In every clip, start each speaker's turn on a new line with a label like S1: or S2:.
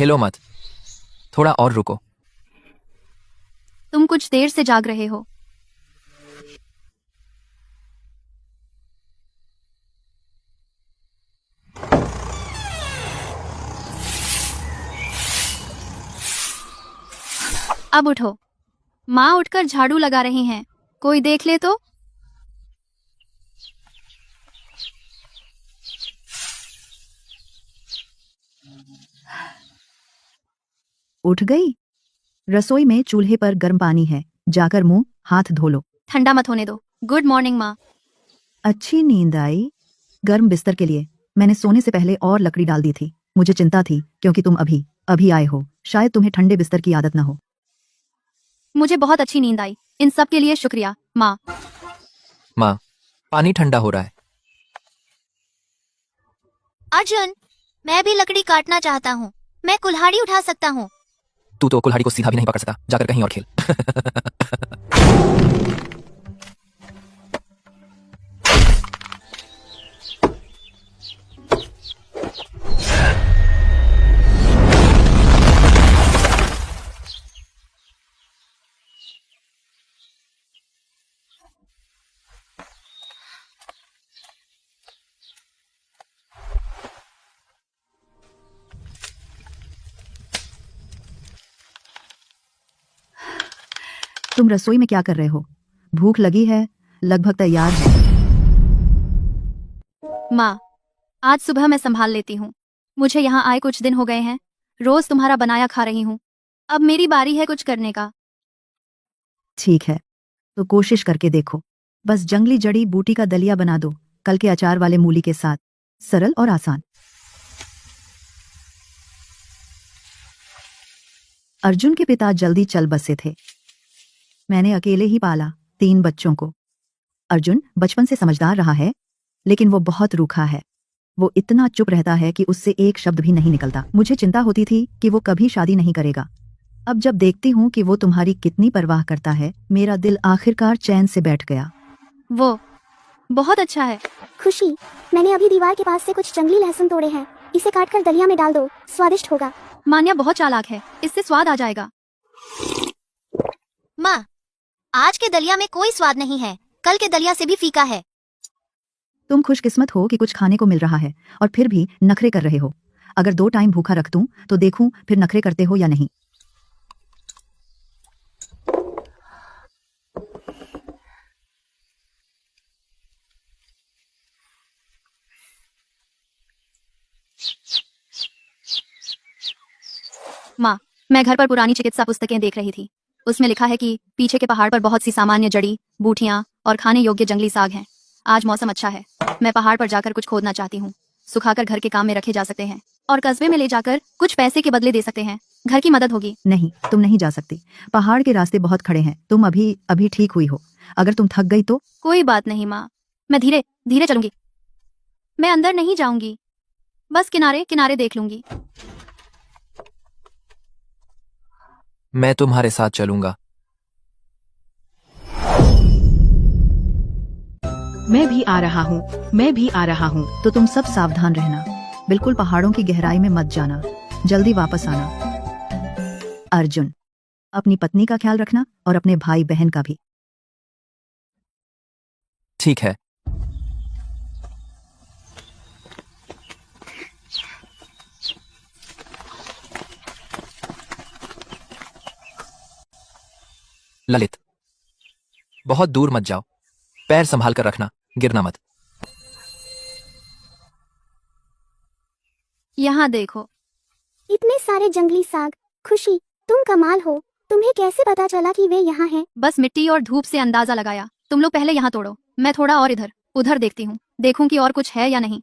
S1: हिलो मत, थोड़ा और रुको।
S2: तुम कुछ देर से जाग रहे हो। अब उठो। माँ उठकर झाड़ू लगा रही हैं, कोई देख ले तो।
S3: उठ गई? रसोई में चूल्हे पर गर्म पानी है, जाकर मुंह हाथ धो लो।
S2: ठंडा मत होने दो। गुड मॉर्निंग माँ।
S3: अच्छी नींद आई? गर्म बिस्तर के लिए मैंने सोने से पहले और लकड़ी डाल दी थी। मुझे चिंता थी क्योंकि तुम अभी अभी आए हो, शायद तुम्हें ठंडे बिस्तर की आदत न हो।
S2: मुझे बहुत अच्छी नींद आई। इन सब के लिए शुक्रिया माँ।
S1: माँ, पानी ठंडा हो रहा है।
S4: अर्जुन, मैं भी लकड़ी काटना चाहता हूँ। मैं कुल्हाड़ी उठा सकता हूँ।
S1: तू तो कुल्हाड़ी को सीधा भी नहीं पकड़ सकता, जाकर कहीं और खेल।
S3: तुम रसोई में क्या कर रहे हो? भूख लगी है? लगभग तैयार है।
S2: माँ, आज सुबह मैं संभाल लेती हूँ। मुझे यहाँ आए कुछ दिन हो गए हैं, रोज तुम्हारा बनाया खा रही हूँ। अब मेरी बारी है कुछ करने का।
S3: ठीक है, तो कोशिश करके देखो। बस जंगली जड़ी बूटी का दलिया बना दो, कल के अचार वाले मूली के साथ। सरल और आसान। अर्जुन के पिता जल्दी चल बसे थे। मैंने अकेले ही पाला 3 बच्चों को। अर्जुन बचपन से समझदार रहा है, लेकिन वो बहुत रूखा है। वो इतना चुप रहता है कि उससे एक शब्द भी नहीं निकलता। मुझे चिंता होती थी कि वो कभी शादी नहीं करेगा। अब जब देखती हूँ कि वो तुम्हारी कितनी परवाह करता है, मेरा दिल आखिरकार चैन से बैठ गया।
S2: वो बहुत अच्छा है।
S5: खुशी, मैंने अभी दीवार के पास से कुछ जंगली लहसुन तोड़े हैं। इसे काटकर दलिया में डाल दो, स्वादिष्ट होगा।
S2: मान्या बहुत चालाक है, इससे स्वाद आ जाएगा।
S4: माँ, आज के दलिया में कोई स्वाद नहीं है, कल के दलिया से भी फीका है।
S3: तुम खुशकिस्मत हो कि कुछ खाने को मिल रहा है और फिर भी नखरे कर रहे हो। अगर 2 टाइम भूखा रख दूं तो देखूं फिर नखरे करते हो या नहीं।
S2: माँ, मैं घर पर पुरानी चिकित्सा पुस्तकें देख रही थी। उसमें लिखा है कि पीछे के पहाड़ पर बहुत सी सामान्य जड़ी बूटियां और खाने योग्य जंगली साग हैं। आज मौसम अच्छा है, मैं पहाड़ पर जाकर कुछ खोदना चाहती हूँ। सुखाकर घर के काम में रखे जा सकते हैं और कस्बे में ले जाकर कुछ पैसे के बदले दे सकते हैं। घर की मदद होगी।
S3: नहीं, तुम नहीं जा सकती। पहाड़ के रास्ते बहुत खड़े हैं। तुम अभी अभी ठीक हुई हो। अगर तुम थक गई तो?
S2: कोई बात नहीं माँ, मैं धीरे धीरे चलूंगी। मैं अंदर नहीं जाऊंगी, बस किनारे किनारे देख लूंगी।
S1: मैं तुम्हारे साथ चलूंगा।
S6: मैं भी आ रहा हूँ, मैं भी आ रहा हूँ।
S3: तो तुम सब सावधान रहना। बिल्कुल पहाड़ों की गहराई में मत जाना। जल्दी वापस आना। अर्जुन, अपनी पत्नी का ख्याल रखना और अपने भाई बहन का भी।
S1: ठीक है। ललित, बहुत दूर मत जाओ। पैर संभाल कर रखना, गिरना मत।
S2: यहाँ देखो।
S5: इतने सारे जंगली साग। खुशी, तुम कमाल हो। तुम्हें कैसे पता चला कि वे यहाँ हैं?
S2: बस मिट्टी और धूप से अंदाजा लगाया। तुम लोग पहले यहाँ तोड़ो, मैं थोड़ा और इधर उधर देखती हूँ। देखूं कि और कुछ है या नहीं।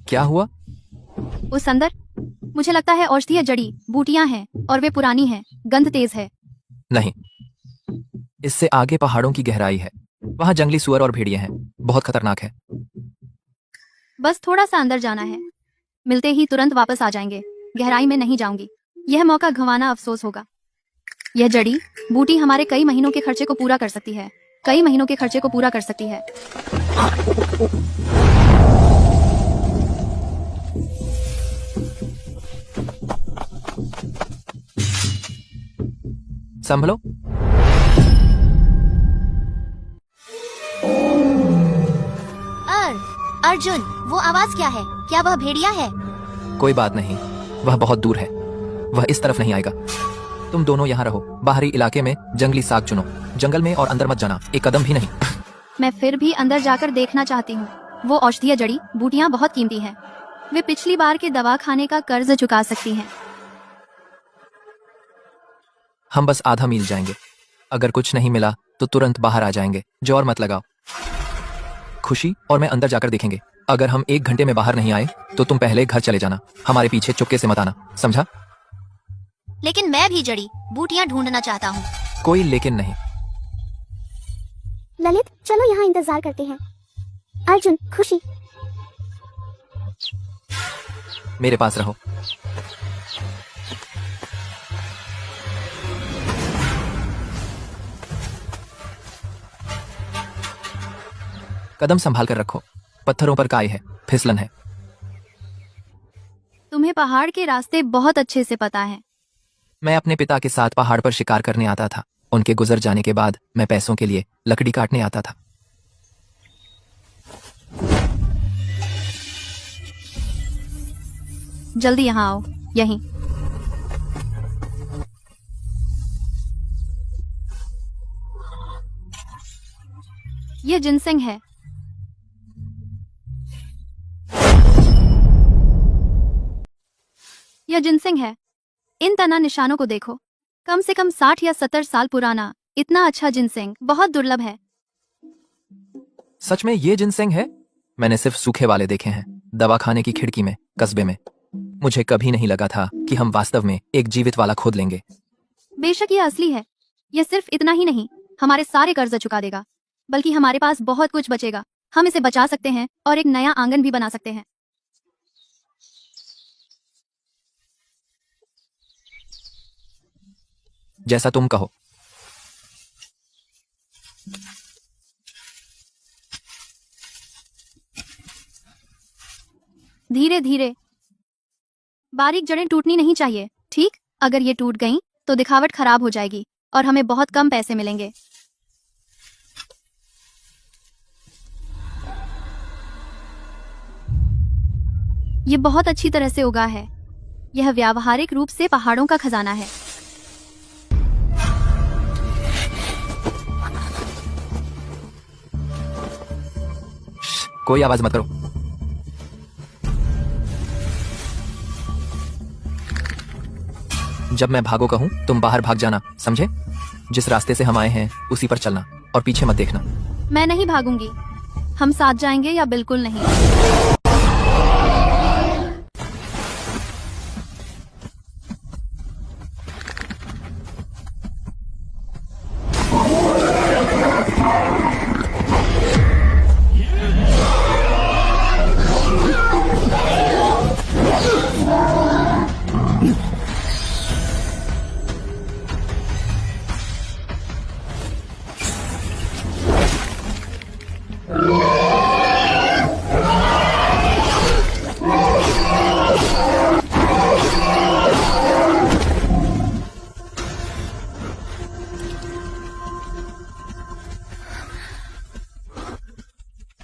S1: क्या हुआ?
S2: उस अंदर मुझे लगता है औषधीय जड़ी बूटियां हैं और वे पुरानी हैं। गंध तेज है।
S1: नहीं, इससे आगे पहाड़ों की गहराई है। वहां जंगली सुअर और भेड़िए हैं, बहुत खतरनाक है।
S2: बस थोड़ा सा अंदर जाना है, मिलते ही तुरंत वापस आ जाएंगे। गहराई में नहीं जाऊंगी, यह मौका गंवाना अफसोस होगा। यह जड़ी बूटी हमारे कई महीनों के खर्चे को पूरा कर सकती है। कई महीनों के खर्चे को पूरा कर सकती है।
S1: संभलो।
S4: अर्जुन, वो आवाज क्या है? क्या वह भेड़िया है?
S1: कोई बात नहीं, वह बहुत दूर है, वह इस तरफ नहीं आएगा। तुम दोनों यहाँ रहो, बाहरी इलाके में जंगली साग चुनो, जंगल में और अंदर मत जाना, एक कदम भी नहीं।
S2: मैं फिर भी अंदर जाकर देखना चाहती हूँ। वो औषधीय जड़ी बूटियाँ बहुत कीमती हैं। वे पिछली बार के दवा खाने का कर्ज चुका सकती हैं।
S1: हम बस आधा मील जाएंगे, अगर कुछ नहीं मिला तो तुरंत बाहर आ जाएंगे। जोर मत लगाओ। खुशी और मैं अंदर जाकर देखेंगे। अगर हम 1 घंटे में बाहर नहीं आए तो तुम पहले घर चले जाना, हमारे पीछे चुपके से मत आना, समझा?
S4: लेकिन मैं भी जड़ी बूटियाँ ढूंढना चाहता हूँ।
S1: कोई लेकिन नहीं।
S5: ललित, चलो यहाँ इंतजार करते हैं। अर्जुन, खुशी,
S1: मेरे पास रहो। कदम संभाल कर रखो, पत्थरों पर काई है, फिसलन है।
S2: तुम्हें पहाड़ के रास्ते बहुत अच्छे से पता है।
S1: मैं अपने पिता के साथ पहाड़ पर शिकार करने आता था। उनके गुजर जाने के बाद मैं पैसों के लिए लकड़ी काटने आता था।
S2: जल्दी यहाँ आओ, यहीं। यह जिनसेंग है। यह जिनसेंग है। इन तना निशानों को देखो, कम से कम 60 या 70 साल पुराना। इतना अच्छा जिनसेंग बहुत दुर्लभ है।
S1: सच में ये जिनसेंग है? मैंने सिर्फ सूखे वाले देखे हैं, दवाखाने की खिड़की में, कस्बे में। मुझे कभी नहीं लगा था कि हम वास्तव में एक जीवित वाला खोद लेंगे।
S2: बेशक यह असली है। यह सिर्फ इतना ही नहीं, हमारे सारे कर्ज चुका देगा, बल्कि हमारे पास बहुत कुछ बचेगा। हम इसे बचा सकते हैं और एक नया आंगन भी बना सकते हैं।
S1: जैसा तुम कहो।
S2: धीरे धीरे। बारीक जड़ें टूटनी नहीं चाहिए, ठीक? अगर ये टूट गईं तो दिखावट खराब हो जाएगी और हमें बहुत कम पैसे मिलेंगे। ये बहुत अच्छी तरह से उगा है। यह व्यावहारिक रूप से पहाड़ों का खजाना है।
S1: कोई आवाज मत करो। जब मैं भागो कहूं तुम बाहर भाग जाना, समझे? जिस रास्ते से हम आए हैं उसी पर चलना और पीछे मत देखना।
S2: मैं नहीं भागूंगी। हम साथ जाएंगे या बिल्कुल नहीं?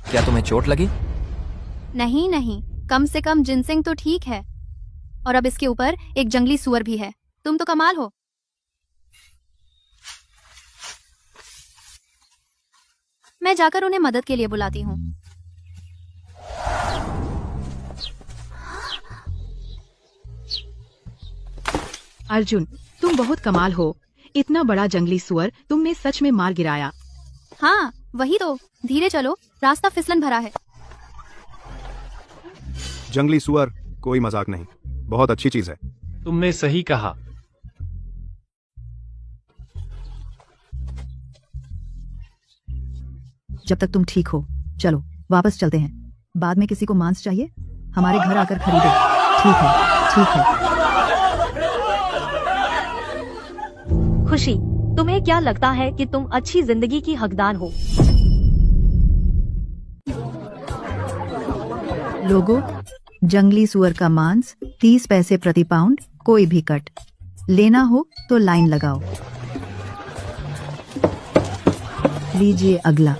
S1: क्या तुम्हें चोट लगी?
S2: नहीं नहीं, कम से कम जिनसेंग तो ठीक है। और अब इसके ऊपर एक जंगली सुअर भी है। तुम तो कमाल हो। मैं जाकर उन्हें मदद के लिए बुलाती हूँ।
S6: अर्जुन, तुम बहुत कमाल हो। इतना बड़ा जंगली सुअर तुमने सच में मार गिराया।
S2: हाँ वही तो। धीरे चलो, रास्ता फिसलन भरा है।
S7: जंगली सुअर कोई मजाक नहीं, बहुत अच्छी चीज है।
S8: तुमने सही कहा।
S3: जब तक तुम ठीक हो, चलो वापस चलते हैं। बाद में किसी को मांस चाहिए, हमारे घर आकर खरीदो। ठीक है, ठीक है।
S9: खुशी, तुम्हें क्या लगता है कि तुम अच्छी जिंदगी की हकदार हो?
S3: लोगों, जंगली सुअर का मांस 30 पैसे प्रति पाउंड, कोई भी कट लेना हो तो लाइन लगाओ। लीजिए अगला।